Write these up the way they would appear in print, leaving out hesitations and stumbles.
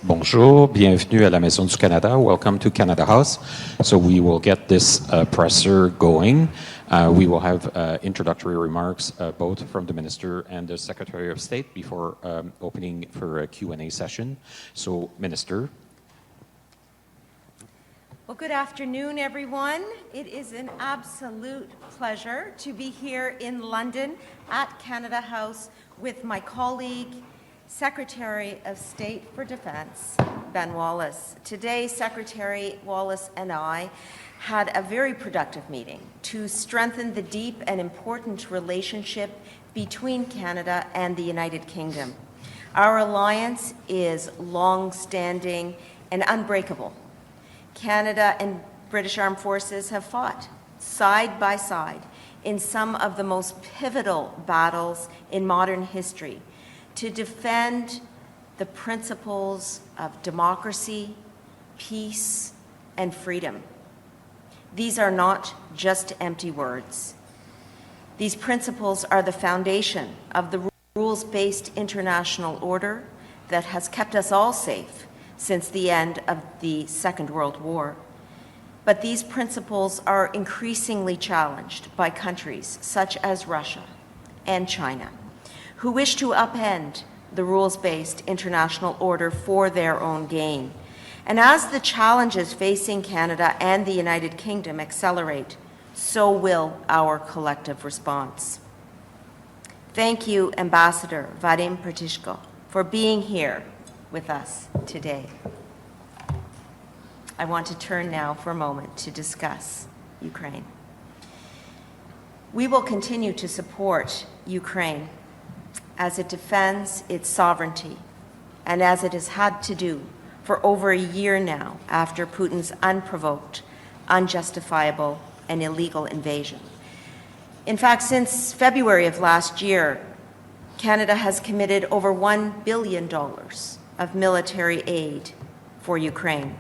Bonjour, bienvenue à la Maison du Canada. Welcome to Canada House. So we will get this presser going. We will have introductory remarks both from the Minister and the Secretary of State before opening for a Q&A session. So, Minister. Well, good afternoon, everyone. It is an absolute pleasure to be here in London at Canada House with my colleague, Secretary of State for Defence, Ben Wallace. Today, Secretary Wallace and I had a very productive meeting to strengthen the deep and important relationship between Canada and the United Kingdom. Our alliance is long-standing and unbreakable. Canada and British Armed Forces have fought side by side in some of the most pivotal battles in modern history to defend the principles of democracy, peace, and freedom. These are not just empty words. These principles are the foundation of the rules-based international order that has kept us all safe since the end of the Second World War. But these principles are increasingly challenged by countries such as Russia and China, who wish to upend the rules-based international order for their own gain. And as the challenges facing Canada and the United Kingdom accelerate, so will our collective response. Thank you, Ambassador Vadim Pertishko, for being here with us today. I want to turn now for a moment to discuss Ukraine. We will continue to support Ukraine as it defends its sovereignty, and as it has had to do for over a year now after Putin's unprovoked, unjustifiable, and illegal invasion. In fact, since February of last year, Canada has committed over $1 billion of military aid for Ukraine.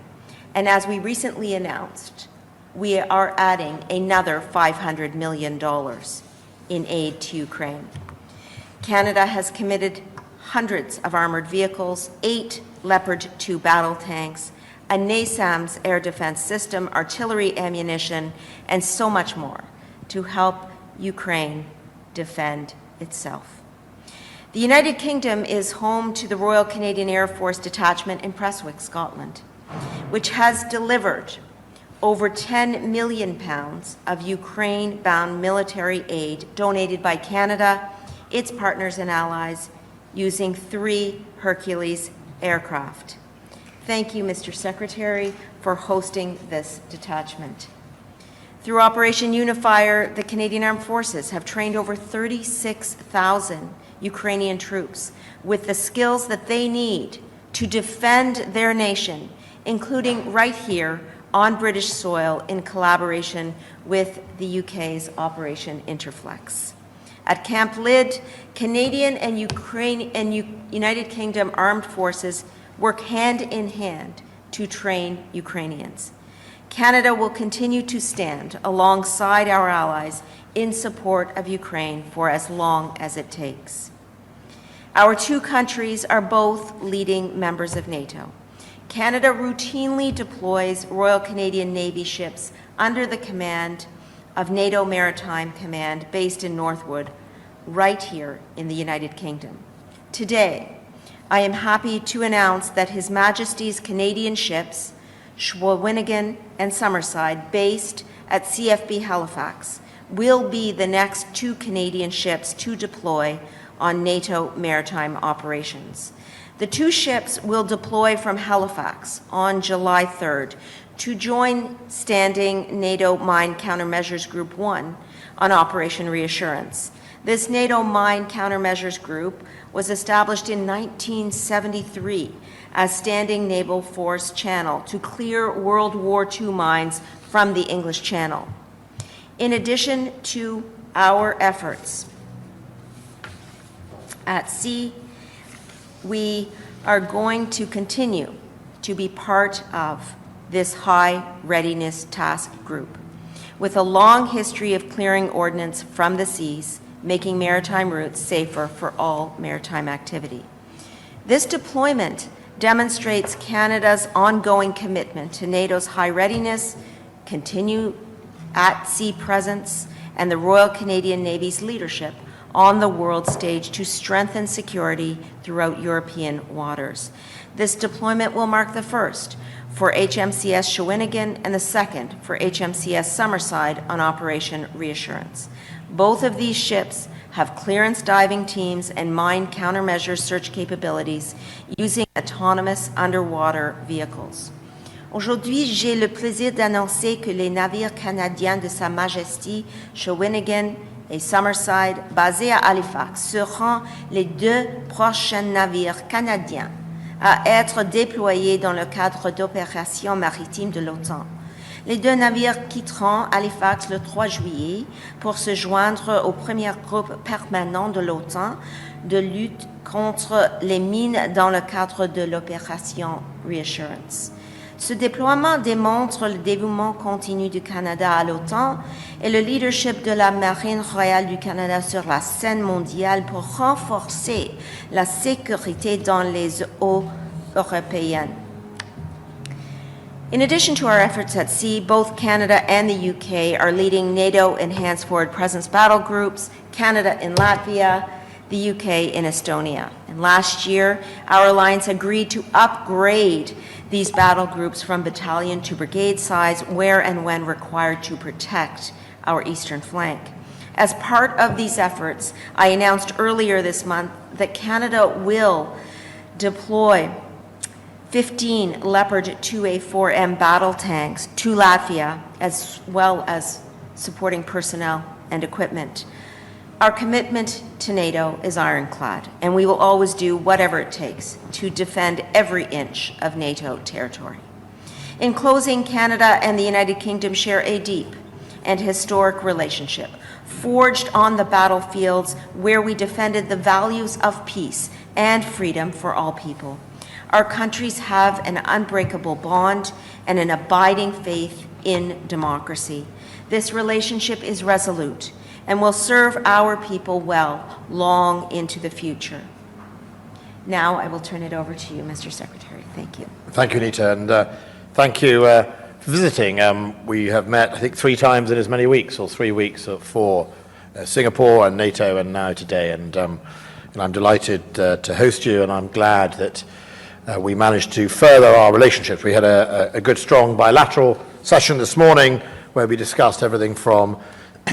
And as we recently announced, we are adding another $500 million in aid to Ukraine. Canada has committed hundreds of armored vehicles, 8 Leopard 2 battle tanks, a NASAMS air defense system, artillery ammunition, and so much more to help Ukraine defend itself. The United Kingdom is home to the Royal Canadian Air Force Detachment in Prestwick, Scotland, which has delivered over £10 million of Ukraine-bound military aid donated by Canada, its partners and allies, using 3 Hercules aircraft. Thank you, Mr. Secretary, for hosting this detachment. Through Operation Unifier, the Canadian Armed Forces have trained over 36,000 Ukrainian troops with the skills that they need to defend their nation, including right here on British soil in collaboration with the UK's Operation Interflex. At Camp Lyd, Canadian and United Kingdom armed forces work hand in hand to train Ukrainians. Canada will continue to stand alongside our allies in support of Ukraine for as long as it takes. Our two countries are both leading members of NATO. Canada routinely deploys Royal Canadian Navy ships under the command of NATO Maritime Command based in Northwood, right here in the United Kingdom. Today, I am happy to announce that His Majesty's Canadian ships, Shawinigan and Summerside, based at CFB Halifax, will be the next 2 Canadian ships to deploy on NATO maritime operations. The 2 ships will deploy from Halifax on July 3rd to join standing NATO Mine Countermeasures Group 1 on Operation Reassurance. This NATO Mine Countermeasures Group was established in 1973 as standing naval force channel to clear World War II mines from the English Channel. In addition to our efforts at sea, we are going to continue to be part of this high readiness task group with a long history of clearing ordnance from the seas, making maritime routes safer for all maritime activity. This deployment demonstrates Canada's ongoing commitment to NATO's high readiness, continued at-sea presence, and the Royal Canadian Navy's leadership on the world stage to strengthen security throughout European waters. This deployment will mark the first for HMCS Shawinigan and the second for HMCS Summerside on Operation Reassurance. Both of these ships have clearance diving teams and mine countermeasure search capabilities using autonomous underwater vehicles. Aujourd'hui, j'ai le plaisir d'annoncer que les navires canadiens de Sa Majesté Shawinigan et Summerside, basés à Halifax, seront les deux prochains navires canadiens à être déployés dans le cadre d'opérations maritimes de l'OTAN. Les deux navires quitteront Halifax le 3 juillet pour se joindre au premier groupe permanent de l'OTAN de lutte contre les mines dans le cadre de l'opération Reassurance. Ce déploiement démontre le dévouement continu du Canada à l'OTAN et le leadership de la Marine royale du Canada sur la scène mondiale pour renforcer la sécurité dans les eaux européennes. In addition to our efforts at sea, both Canada and the UK are leading NATO Enhanced Forward Presence battle groups, Canada in Latvia, the UK in Estonia. And last year, our alliance agreed to upgrade these battle groups from battalion to brigade size where and when required to protect our eastern flank. As part of these efforts, I announced earlier this month that Canada will deploy 15 Leopard 2A4M battle tanks to Latvia, as well as supporting personnel and equipment. Our commitment to NATO is ironclad, and we will always do whatever it takes to defend every inch of NATO territory. In closing, Canada and the United Kingdom share a deep and historic relationship, forged on the battlefields where we defended the values of peace and freedom for all people. Our countries have an unbreakable bond and an abiding faith in democracy. This relationship is resolute and will serve our people well long into the future. Now I will turn it over to you, Mr. Secretary. Thank you. Thank you, Anita, and thank you for visiting. We have met, I think, 3 times in as many weeks, or 3 weeks for Singapore and NATO, and now today. And I'm delighted to host you, and I'm glad that we managed to further our relationship. We had a good, strong bilateral session this morning where we discussed everything from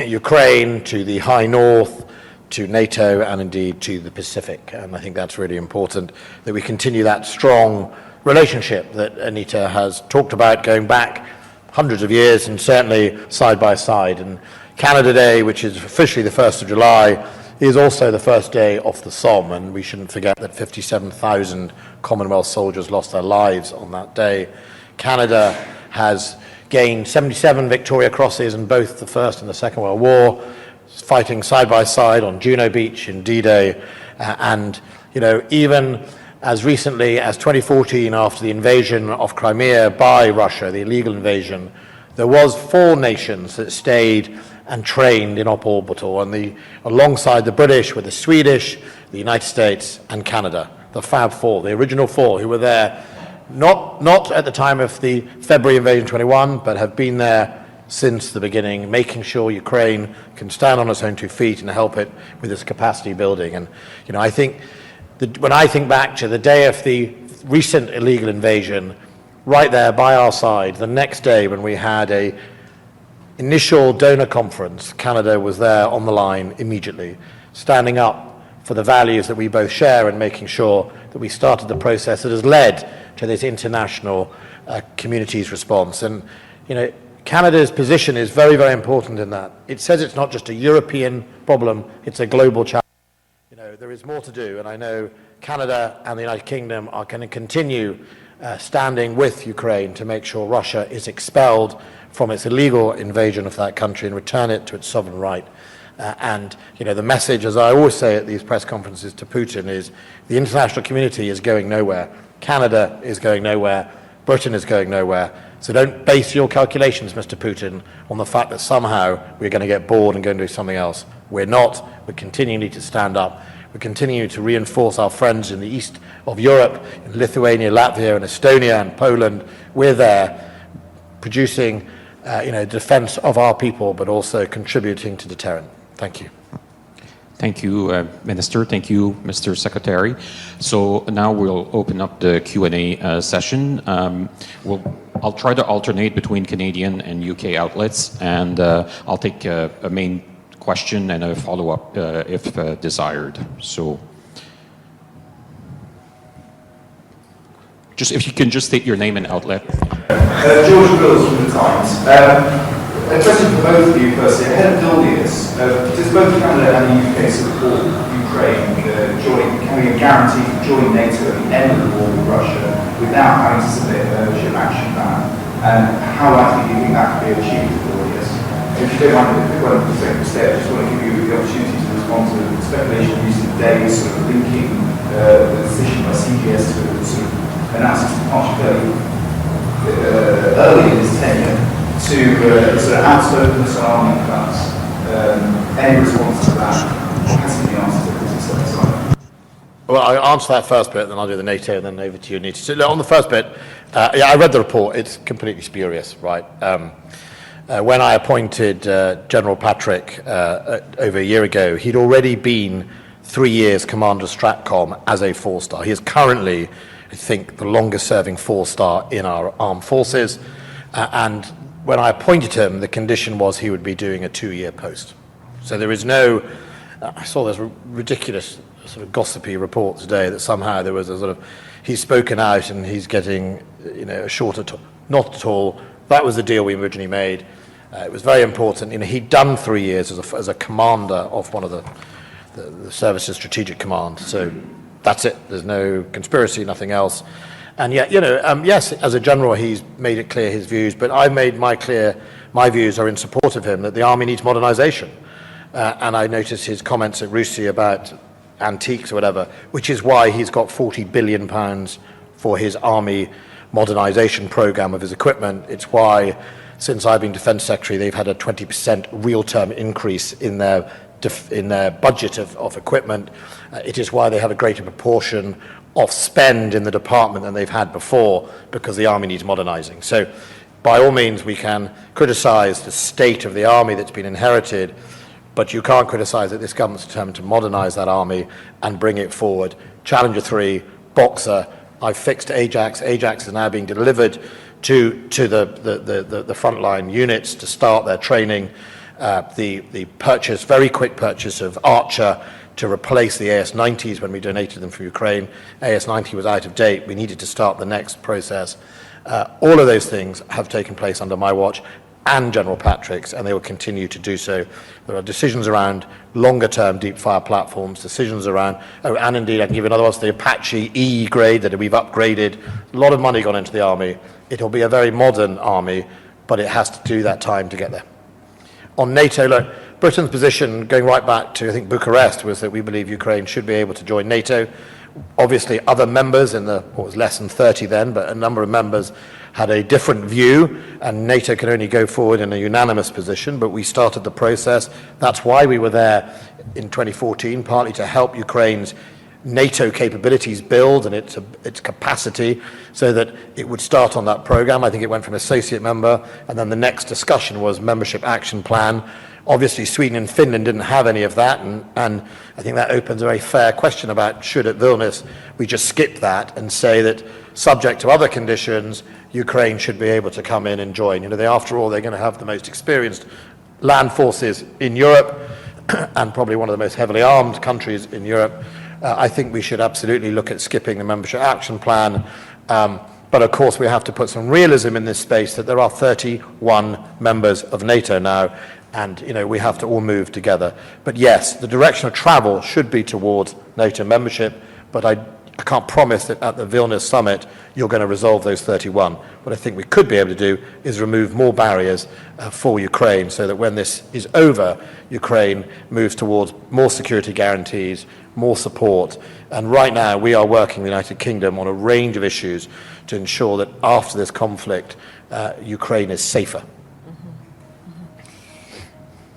Ukraine to the High North to NATO and indeed to the Pacific. And I think that's really important that we continue that strong relationship that Anita has talked about going back hundreds of years and certainly side by side. And Canada Day, which is officially the 1st of July, is also the first day off the Somme, and we shouldn't forget that 57,000 Commonwealth soldiers lost their lives on that day. Canada has gained 77 Victoria Crosses in both the First and the Second World War, fighting side by side on Juno Beach in D-Day, and even as recently as 2014, after the invasion of Crimea by Russia, the illegal invasion, there was 4 nations that stayed and trained in op orbital, and alongside the British were the Swedish, the United States, and Canada, the Fab Four, the original 4 who were there not at the time of the February invasion 21, but have been there since the beginning, making sure Ukraine can stand on its own 2 feet and help it with its capacity building. And I think when I think back to the day of the recent illegal invasion, right there by our side, the next day when we had a initial donor conference, Canada was there on the line immediately, standing up for the values that we both share and making sure that we started the process that has led to this international community's response. And Canada's position is very, very important in that. It says it's not just a European problem, it's a global challenge. There is more to do, and I know Canada and the United Kingdom are going to continue standing with Ukraine to make sure Russia is expelled from its illegal invasion of that country and return it to its sovereign right. And the message, as I always say at these press conferences to Putin, is the international community is going nowhere. Canada is going nowhere. Britain is going nowhere. So don't base your calculations, Mr. Putin, on the fact that somehow we're going to get bored and go and do something else. We're not. We continually need to stand up We're continuing to reinforce our friends in the east of Europe, in Lithuania, Latvia, and Estonia, and Poland. We're there producing defense of our people, but also contributing to deterrent. Thank you. Thank you, Minister. Thank you, Mr. Secretary. So now we'll open up the Q&A session. I'll try to alternate between Canadian and UK outlets, and I'll take a main question and a follow-up if desired. So, if you can just state your name and outlet. George Wills from The Times. A question for both of you firstly. Ahead of Vilnius, does both Canada and the UK support Ukraine having a guarantee to join NATO at the end of the war with Russia without having to submit a membership action plan? And how likely do you think that could be achieved at Vilnius? If you don't mind, if we're going to take a step, I just want to give you the opportunity to respond to the speculation used today, sort of linking the decision by CGS to sort of announce its departure early in his tenure to sort of outspokenness on army cuts. Any response to that? What has to be answered? Well, I'll answer that first bit, then I'll do the NATO, and then over to you, Anita. So, on the first bit, I read the report. It's completely spurious, right? When I appointed General Patrick over a year ago, he'd already been 3 years Commander Stratcom as a 4-star. He is currently, I think, the longest-serving 4-star in our armed forces, and when I appointed him, the condition was he would be doing a 2-year post. So there is no, I saw this ridiculous sort of gossipy report today that somehow there was a sort of, he's spoken out and he's getting, a shorter, not at all. That was the deal we originally made. It was very important. He'd done 3 years as a commander of one of the service's strategic command. So that's it. There's no conspiracy, nothing else. And yet, yes, as a general, he's made it clear his views, but I've made my views are in support of him, that the army needs modernization. And I noticed his comments at Russia about antiques or whatever, which is why he's got £40 billion for his army modernization program of his equipment. It's why, since I've been Defence Secretary, they've had a 20% real-term increase in their budget of equipment. It is why they have a greater proportion of spend in the department than they've had before, because the army needs modernizing. So by all means we can criticize the state of the army that's been inherited, but you can't criticize that this government's determined to modernize that army and bring it forward. Challenger 3, Boxer, I've fixed Ajax. Ajax is now being delivered to the frontline units to start their training. The purchase, very quick purchase of Archer to replace the AS-90s when we donated them for Ukraine. AS-90 was out of date. We needed to start the next process. All of those things have taken place under my watch and General Patrick's, and they will continue to do so. There are decisions around longer-term deep-fire platforms, decisions around, and indeed I can give you another one, the Apache E grade that we've upgraded. A lot of money gone into the army. It'll be a very modern army, but it has to do that time to get there. On NATO, look, Britain's position, going right back to, I think, Bucharest, was that we believe Ukraine should be able to join NATO. Obviously, other members in what was less than 30 then, but a number of members had a different view, and NATO can only go forward in a unanimous position, but we started the process. That's why we were there in 2014, partly to help Ukraine's NATO capabilities build and its capacity so that it would start on that program. I think it went from associate member, and then the next discussion was membership action plan. Obviously, Sweden and Finland didn't have any of that, and I think that opens a very fair question about should at Vilnius we just skip that and say that subject to other conditions, Ukraine should be able to come in and join. After all, they're going to have the most experienced land forces in Europe and probably one of the most heavily armed countries in Europe. I think we should absolutely look at skipping the membership action plan. But of course, we have to put some realism in this space that there are 31 members of NATO now, and we have to all move together. But yes, the direction of travel should be towards NATO membership, but I can't promise that at the Vilnius summit you're going to resolve those 31. What I think we could be able to do is remove more barriers for Ukraine so that when this is over, Ukraine moves towards more security guarantees, more support. And right now we are working in the United Kingdom on a range of issues to ensure that after this conflict, Ukraine is safer.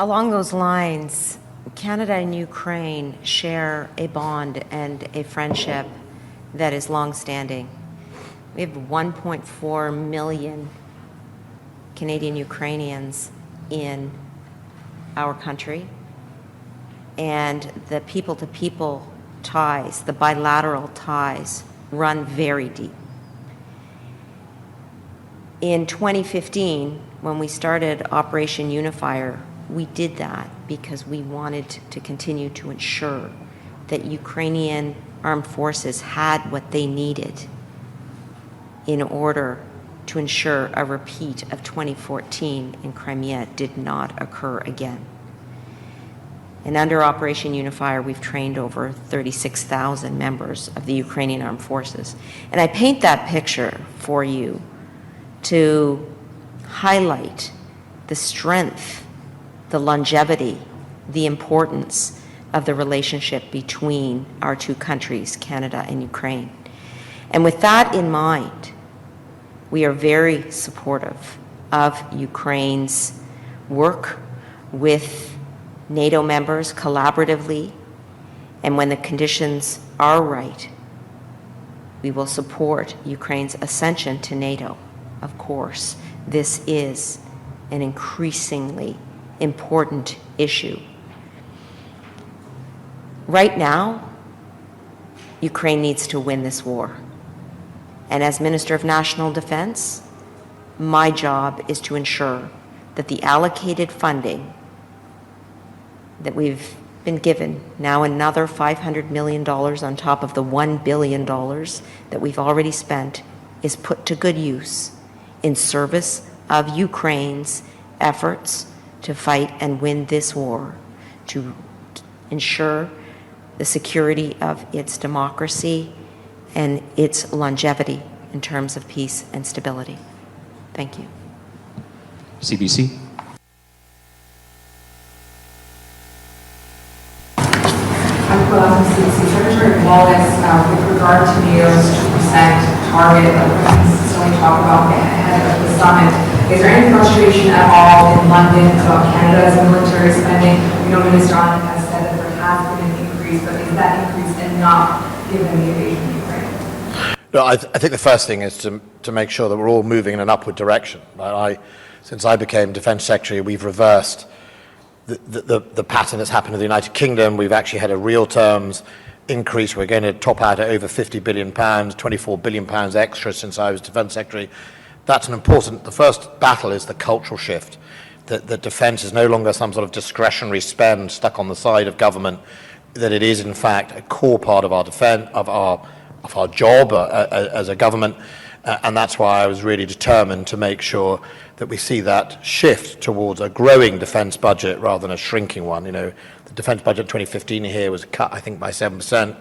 Along those lines, Canada and Ukraine share a bond and a friendship that is long-standing. We have 1.4 million Canadian Ukrainians in our country, and the people-to-people ties, the bilateral ties, run very deep. In 2015, when we started Operation Unifier, we did that because we wanted to continue to ensure that Ukrainian armed forces had what they needed in order to ensure a repeat of 2014 in Crimea did not occur again. And under Operation Unifier, we've trained over 36,000 members of the Ukrainian armed forces. And I paint that picture for you to highlight the strength, the longevity, the importance of the relationship between our two countries, Canada and Ukraine. And with that in mind, we are very supportive of Ukraine's work with NATO members collaboratively, and when the conditions are right, we will support Ukraine's ascension to NATO. Of course, this is an increasingly important issue. Right now, Ukraine needs to win this war. And as Minister of National Defense, my job is to ensure that the allocated funding that we've been given, now another $500 million on top of the $1 billion that we've already spent, is put to good use in service of Ukraine's efforts to fight and win this war, to ensure the security of its democracy and its longevity in terms of peace and stability. Thank you. CBC. Secretary Wallace, with regard to NATO's 2% target that we're consistently talk about ahead of the summit, is there any frustration at all in London about Canada's military spending? We know Minister Anand has said that there has been an increase, but is that increase enough given the invasion of Ukraine? No, I think the first thing is to make sure that we're all moving in an upward direction. Since I became Defence Secretary, we've reversed the pattern that's happened in the United Kingdom. We've actually had a real terms increase. We're going to top out at over £50 billion, £24 billion extra since I was Defence Secretary. That's an important, the first battle is the cultural shift. That defence is no longer some sort of discretionary spend stuck on the side of government, that it is in fact a core part of our defence, of our job as a government. And that's why I was really determined to make sure that we see that shift towards a growing defence budget rather than a shrinking one. You know, the defence budget in 2015 here was cut, I think, by 7%.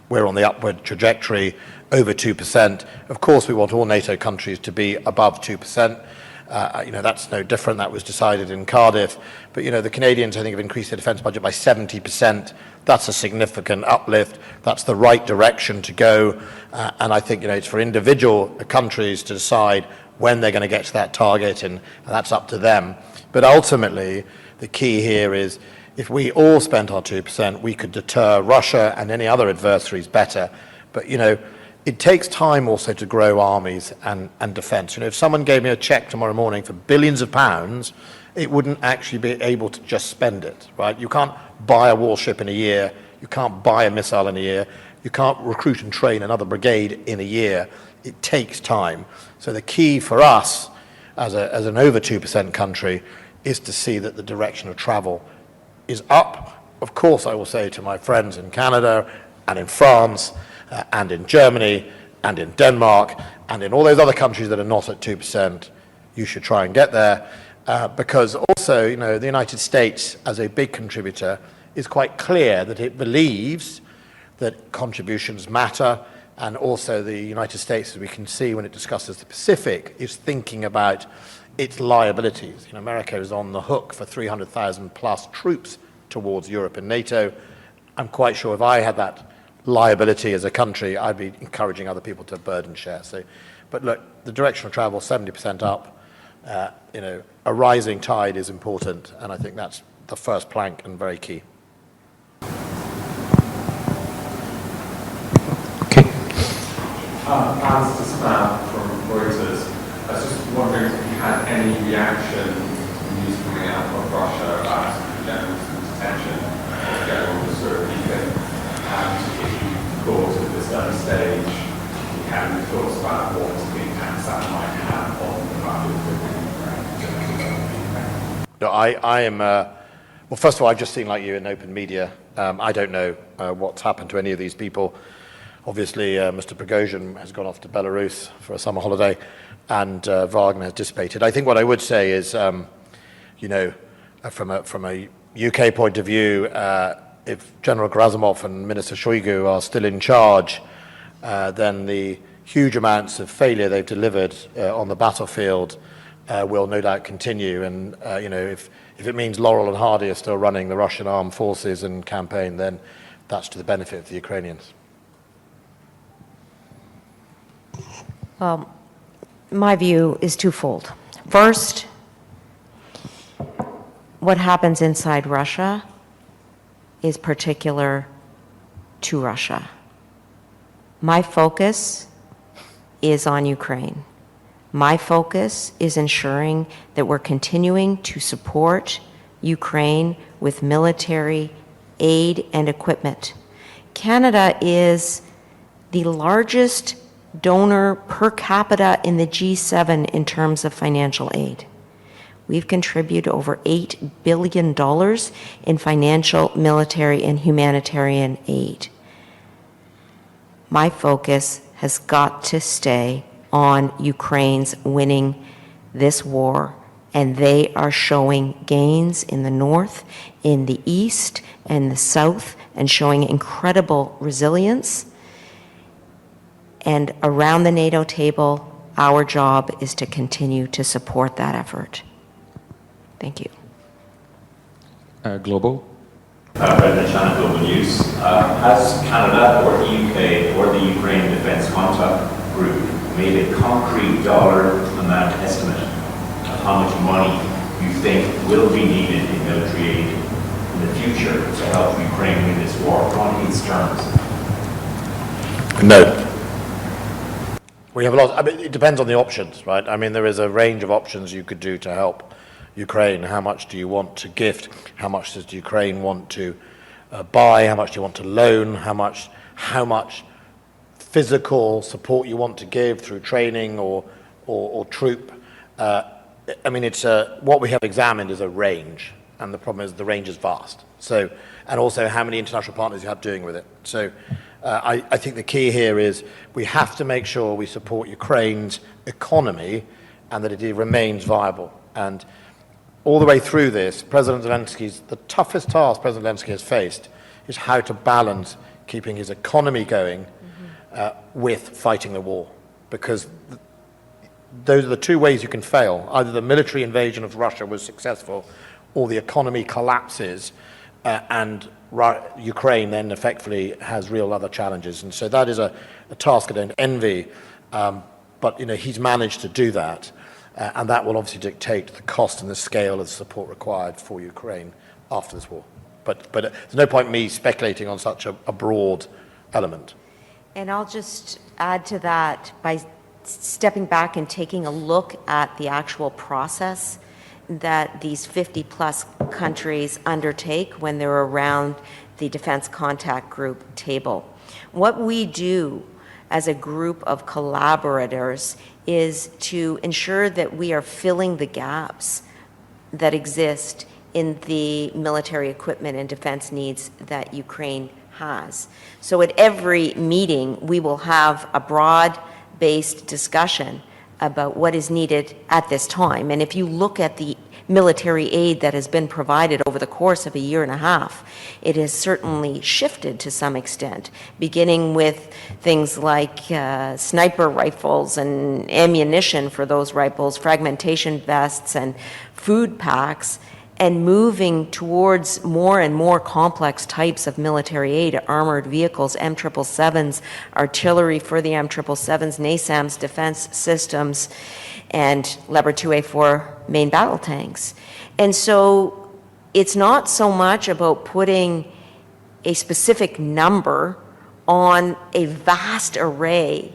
We're on the upward trajectory, over 2%. Of course, we want all NATO countries to be above 2%. That's no different. That was decided in Cardiff. But, the Canadians, I think, have increased their defence budget by 70%. That's a significant uplift. That's the right direction to go. And I think, it's for individual countries to decide when they're going to get to that target, and that's up to them. But ultimately, the key here is if we all spent our 2%, we could deter Russia and any other adversaries better. But, it takes time also to grow armies and defence. If someone gave me a cheque tomorrow morning for billions of pounds, it wouldn't actually be able to just spend it, right? You can't buy a warship in a year. You can't buy a missile in a year. You can't recruit and train another brigade in a year. It takes time. So the key for us as an over 2% country is to see that the direction of travel is up. Of course, I will say to my friends in Canada and in France and in Germany and in Denmark and in all those other countries that are not at 2%, you should try and get there. Because also, the United States, as a big contributor, is quite clear that it believes that contributions matter, and also the United States, as we can see when it discusses the Pacific, is thinking about its liabilities. America is on the hook for 300,000 plus troops towards Europe and NATO. I'm quite sure if I had that liability as a country, I'd be encouraging other people to burden share. But look, the direction of travel, 70% up. A rising tide is important, and I think that's the first plank and very key. As to Snap from Reuters, I was just wondering if you had any reaction to news coming out of Russia about general detention of General Minister Anita, and if you thought at this early stage, you had any thoughts about what the impacts that might have on the value of the No, I am, well, first of all, I've just seen, like you, in open media. I don't know what's happened to any of these people. Obviously, Mr. Prigozhin has gone off to Belarus for a summer holiday, and Wagner has dissipated. I think what I would say is, you know, from a UK point of view, if General Gerasimov and Minister Shoigu are still in charge, then the huge amounts of failure they've delivered on the battlefield will no doubt continue. And you know, if it means Laurel and Hardy are still running the Russian armed forces and campaign, then that's to the benefit of the Ukrainians. Well, my view is twofold. First, what happens inside Russia is particular to Russia. My focus is on Ukraine. My focus is ensuring that we're continuing to support Ukraine with military aid and equipment. Canada is the largest donor per capita in the G7 in terms of financial aid. We've contributed over $8 billion in financial, military, and humanitarian aid. My focus has got to stay on Ukraine's winning this war, and they are showing gains in the north, in the east, and the south, and showing incredible resilience. And around the NATO table, our job is to continue to support that effort. Thank you. Global. President Shannon, Global News. Has Canada or the UK or the Ukraine Defence Contact Group made a concrete dollar amount estimate of how much money you think will be needed in military aid in the future to help Ukraine win this war on its terms? No. We have a lot. I mean, it depends on the options, right? I mean, there is a range of options you could do to help Ukraine. How much do you want to gift? How much does Ukraine want to buy? How much do you want to loan? How much physical support you want to give through training or troop? I mean, it's what we have examined is a range, and the problem is the range is vast. So, and also how many international partners you have doing with it. So. I think the key here is we have to make sure we support Ukraine's economy and that it remains viable. And all the way through this, the toughest task President Zelensky has faced is how to balance keeping his economy going with fighting the war. Because those are the two ways you can fail. Either the military invasion of Russia was successful or the economy collapses and Ukraine then effectively has real other challenges. And so that is a task I don't envy, but you know, he's managed to do that, and that will obviously dictate the cost and the scale of the support required for Ukraine after this war. But there's no point in me speculating on such a broad element. And I'll just add to that by stepping back and taking a look at the actual process that these 50-plus countries undertake when they're around the Defense Contact Group table. What we do as a group of collaborators is to ensure that we are filling the gaps that exist in the military equipment and defense needs that Ukraine has. So at every meeting, we will have a broad-based discussion about what is needed at this time. And if you look at the military aid that has been provided over the course of a year and a half, it has certainly shifted to some extent, beginning with things like sniper rifles and ammunition for those rifles, fragmentation vests and food packs, and moving towards more and more complex types of military aid, armored vehicles, M777s, artillery for the M777s, NASAMS defense systems, and Leopard 2A4 main battle tanks. And so it's not so much about putting a specific number on a vast array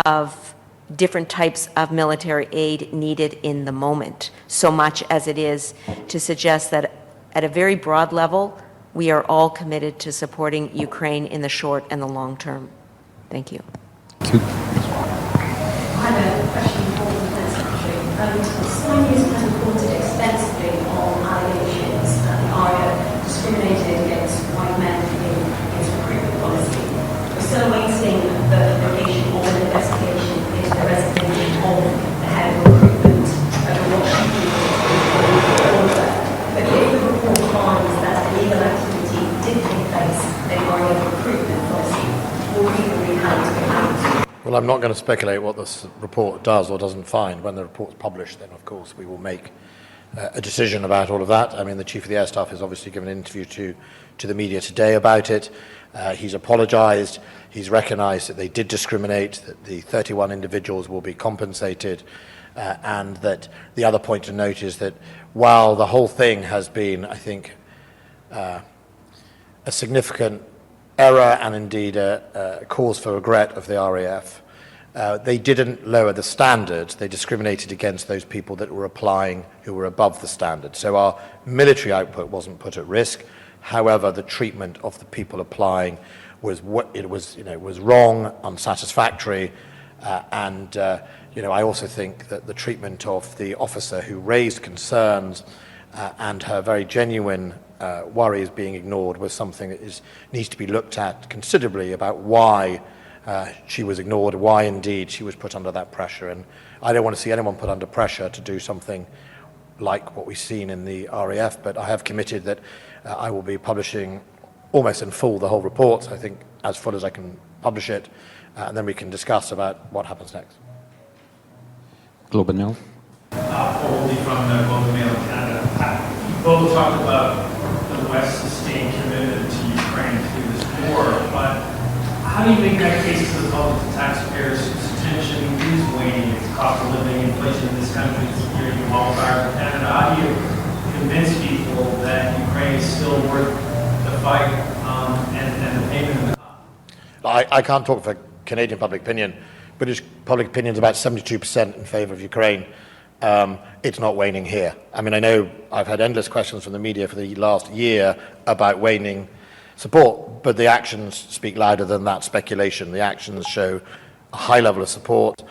of different types of military aid needed in the moment, so much as it is to suggest that at a very broad level, we are all committed to supporting Ukraine in the short and the long term. Thank you. I have a question for the Defence Secretary. Sky News has reported extensively on allegations that the RAF discriminated against white men in its recruitment policy. We're still awaiting the publication of an investigation into the resignation of the head of recruitment over what she did. But if the report finds that illegal activity did take place in RAF recruitment policy, will we be held to account? Well, I'm not going to speculate what this report does or doesn't find. When the report's published, then, of course, we will make a decision about all of that. I mean, the Chief of the Air Staff has obviously given an interview to the media today about it. He's apologised. He's recognised that they did discriminate, that the 31 individuals will be compensated, and that the other point to note is that while the whole thing has been, I think, a significant error and indeed a cause for regret of the RAF, they didn't lower the standard. They discriminated against those people that were applying who were above the standard. So our military output wasn't put at risk. However, the treatment of the people applying was was wrong, unsatisfactory, and I also think that the treatment of the officer who raised concerns and her very genuine worries being ignored was something that needs to be looked at considerably about why she was ignored, why indeed she was put under that pressure. And I don't want to see anyone put under pressure to do something like what we've seen in the RAF, but I have committed that I will be publishing almost in full the whole report, I think as full as I can publish it, and then we can discuss about what happens next. Globe and Mail. Only from the Globe and Mail in Canada. You both talked about the West's sustained commitment to Ukraine through this war, but how do you make that case to the public, to taxpayers, whose attention is waning, it's cost of living, inflation in this country, security of wildfires in Canada? How do you convince people that Ukraine is still worth the fight and the payment of the cost? I can't talk for Canadian public opinion. British public opinion is about 72% in favour of Ukraine. It's not waning here. I mean, I know I've had endless questions from the media for the last year about waning support, but the actions speak louder than that speculation. The actions show a high level of support.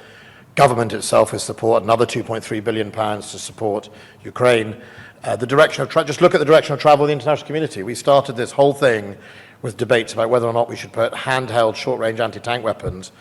Government itself is support, another £2.3 billion to support Ukraine. The direction of just look at the direction of travel of the international community. We started this whole thing with debates about whether or not we should put handheld short-range anti-tank weapons,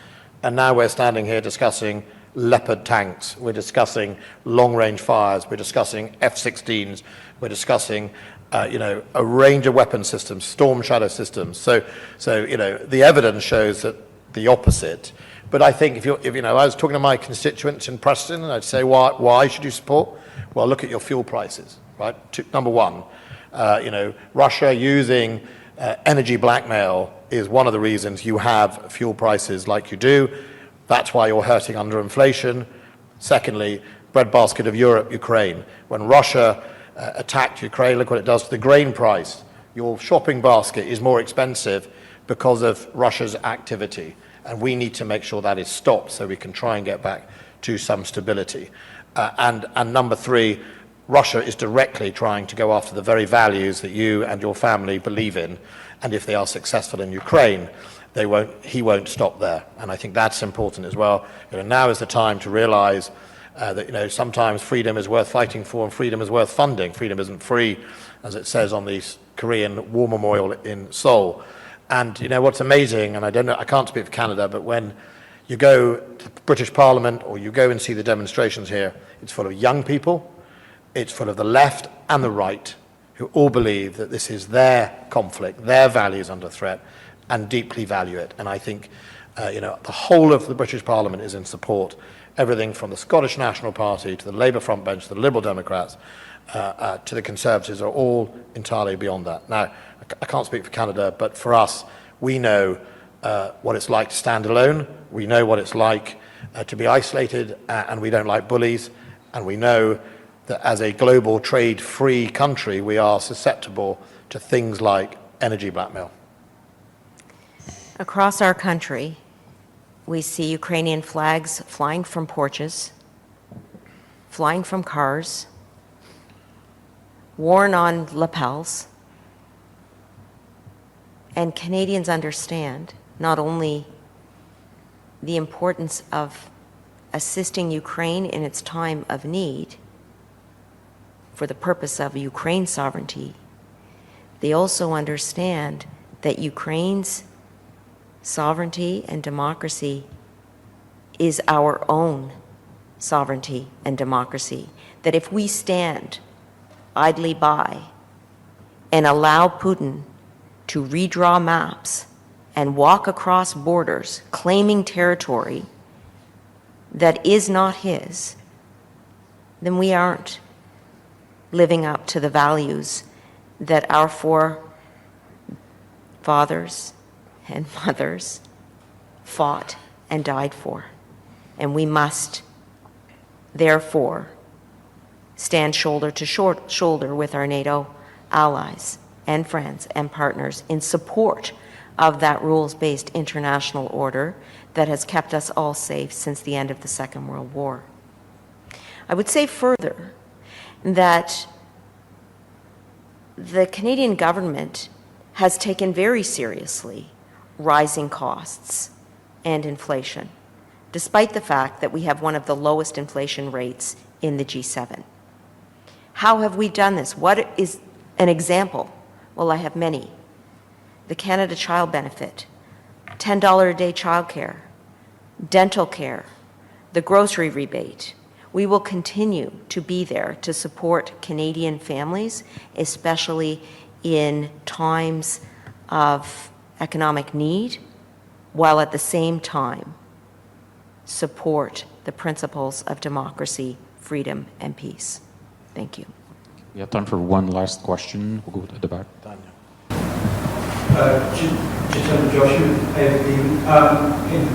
and now we're standing here discussing Leopard tanks, we're discussing long-range fires, we're discussing F-16s, we're discussing a range of weapon systems, storm shadow systems. So the evidence shows that the opposite. But I think if I was talking to my constituents in Preston, and I'd say, why should you support? Well, look at your fuel prices, right? Number one, Russia using energy blackmail is one of the reasons you have fuel prices like you do. That's why you're hurting under inflation. Secondly, breadbasket of Europe, Ukraine. When Russia attacked Ukraine, look what it does to the grain price. Your shopping basket is more expensive because of Russia's activity. And we need to make sure that is stopped so we can try and get back to some stability. And number three, Russia is directly trying to go after the very values that you and your family believe in. And if they are successful in Ukraine, he won't stop there. And I think that's important as well. Now is the time to realize that sometimes freedom is worth fighting for and freedom is worth funding. Freedom isn't free, as it says on the Korean War Memorial in Seoul. And what's amazing, and I can't speak for Canada, but when you go to the British Parliament or you go and see the demonstrations here, it's full of young people, it's full of the left and the right, who all believe that this is their conflict, their values under threat, and deeply value it. And I think the whole of the British Parliament is in support. Everything from the Scottish National Party to the Labour front bench to the Liberal Democrats to the Conservatives are all entirely beyond that. Now, I can't speak for Canada, but for us, we know what it's like to stand alone. We know what it's like to be isolated, and we don't like bullies. And we know that as a global trade-free country, we are susceptible to things like energy blackmail. Across our country, we see Ukrainian flags flying from porches, flying from cars, worn on lapels. And Canadians understand not only the importance of assisting Ukraine in its time of need for the purpose of Ukraine's sovereignty, they also understand that Ukraine's sovereignty and democracy is our own sovereignty and democracy. That if we stand idly by and allow Putin to redraw maps and walk across borders claiming territory that is not his, then we aren't living up to the values that our forefathers and mothers fought and died for. And we must, therefore, stand shoulder to shoulder with our NATO allies and friends and partners in support of that rules-based international order that has kept us all safe since the end of the Second World War. I would say further that the Canadian government has taken very seriously rising costs and inflation, despite the fact that we have one of the lowest inflation rates in the G7. How have we done this? What is an example? Well, I have many. The Canada Child Benefit, $10 a day childcare, dental care, the grocery rebate. We will continue to be there to support Canadian families, especially in times of economic need, while at the same time support the principles of democracy, freedom, and peace. Thank you. We have time for one last question. We'll go to the back. Daniel. Just under Joshua,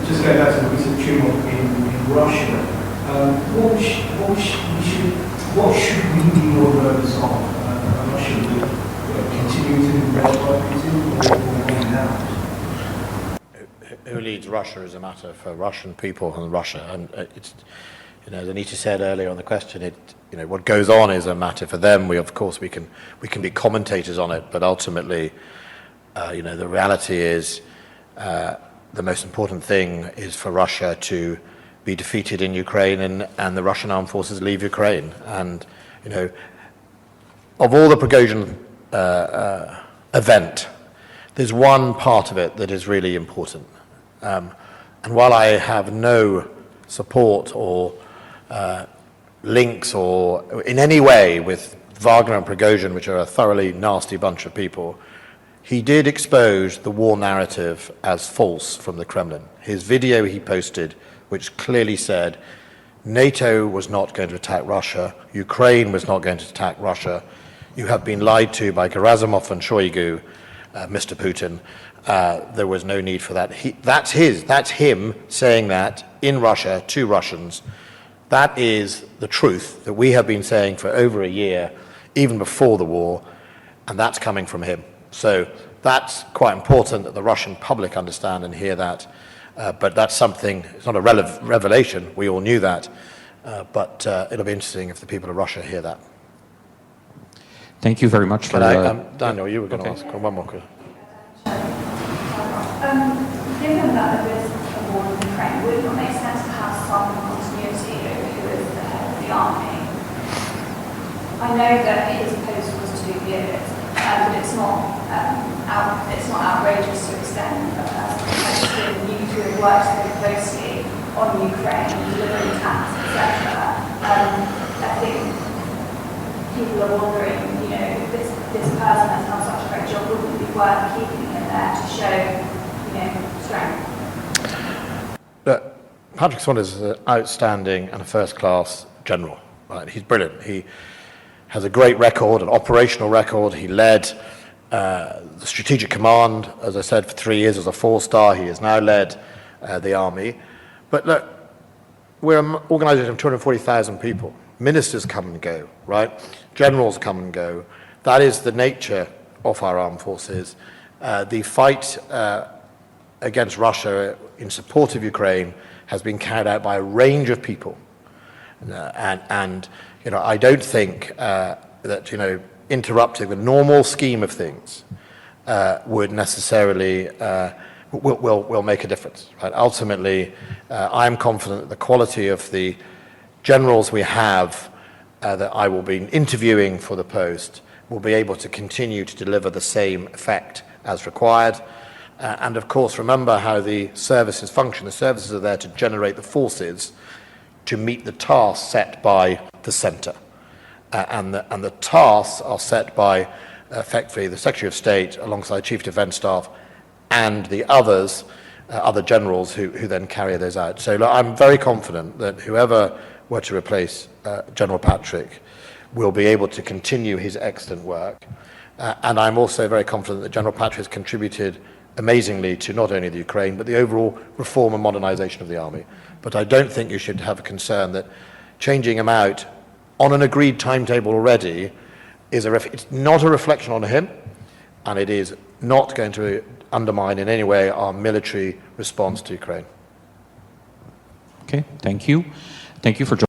just going back to the recent tumult in Russia, what should we be more nervous of? Russia continuing to rest like Putin or now? Who leads Russia is a matter for Russian people and Russia, and it's, as Anita said earlier on the question, what goes on is a matter for them. We can be commentators on it, but ultimately, the reality is the most important thing is for Russia to be defeated in Ukraine and the Russian armed forces leave Ukraine. And of all the Prigozhin event, there's one part of it that is really important. And while I have no support or links or in any way with Wagner and Prigozhin, which are a thoroughly nasty bunch of people, he did expose the war narrative as false from the Kremlin. His video he posted, which clearly said NATO was not going to attack Russia, Ukraine was not going to attack Russia, you have been lied to by Gerasimov and Shoigu, Mr. Putin. There was no need for that. That's him saying that in Russia to Russians. That is the truth that we have been saying for over a year, even before the war, and that's coming from him. So that's quite important that the Russian public understand and hear that. But that's something, it's not a revelation, we all knew that, but it'll be interesting if the people of Russia hear that. Thank you very much for Daniel, you were going to ask one more question. Given that there is a war in Ukraine, would it not make sense to have some continuity over who is the head of the army? I know that his post was 2 years, but it's not outrageous to extend a person who you two have worked so closely on Ukraine, delivering tanks, etc. I think people are wondering, this person has done such a great job, wouldn't it be worth keeping him there to show, strength? Look, Patrick Swan is an outstanding and a first-class general. Right? He's brilliant. He has a great record, an operational record. He led the Strategic Command, as I said, for 3 years as a 4-star. He has now led the army. But look, we're an organisation of 240,000 people. Ministers come and go, right? Generals come and go. That is the nature of our armed forces. The fight against Russia in support of Ukraine has been carried out by a range of people. And I don't think that, interrupting the normal scheme of things would necessarily, will make a difference. Right? Ultimately, I'm confident that the quality of the generals we have that I will be interviewing for the post will be able to continue to deliver the same effect as required. And of course, remember how the services function. The services are there to generate the forces to meet the tasks set by the centre. And the tasks are set by, effectively, the Secretary of State alongside Chief Defence Staff and the others, other generals who then carry those out. So look, I'm very confident that whoever were to replace General Patrick will be able to continue his excellent work. And I'm also very confident that General Patrick has contributed amazingly to not only the Ukraine, but the overall reform and modernisation of the army. But I don't think you should have a concern that changing him out on an agreed timetable already is it's not a reflection on him, and it is not going to undermine in any way our military response to Ukraine. Okay, thank you. Thank you for joining.